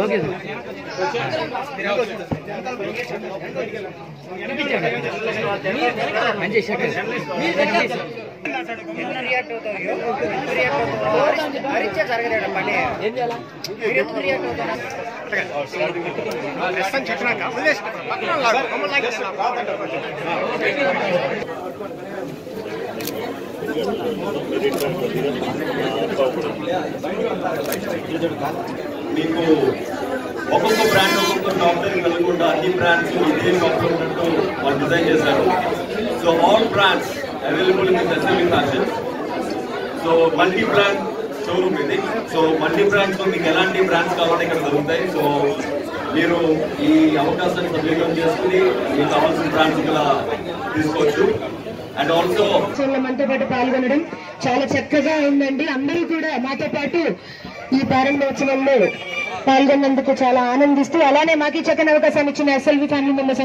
Okay మీకు ఒక్కొక్క brand ఒక్కొక్క సాఫ్ట్వేర్ కలగకుండా అన్ని బ్రాండ్స్ ఇదే సాఫ్ట్వేర్ ఉన్నట్టు వాళ్ళు డిజైన్ చేశారు. So all brands available in SLV fashion. So multi brand showroom ఇది. సో మల్టీ బ్రాండ్స్ లో మీకు ఎలాంటి బ్రాండ్స్ కావాలంటే ఇక్కడ దొరుకుతాయి. సో మీరు ఈ అవకాశాన్ని సద్వినియోగం చేసుకుని మీకు కావాల్సిన బ్రాండ్స్ ఇక్కడ తీసుకోవచ్చు. అండ్ ఆల్సో మనతో పాటు పాల్గొనడం చాలా చక్కగా ఉందండి. అందరూ కూడా మాతో పాటు ఈ ప్రారంభోత్సవంలో పాల్గొన్నందుకు చాలా ఆనందిస్తూ, అలానే మాకు చక్కని అవకాశాన్ని ఇచ్చిన ఎస్ఎల్వి ఫ్యామిలీ మెంబర్స్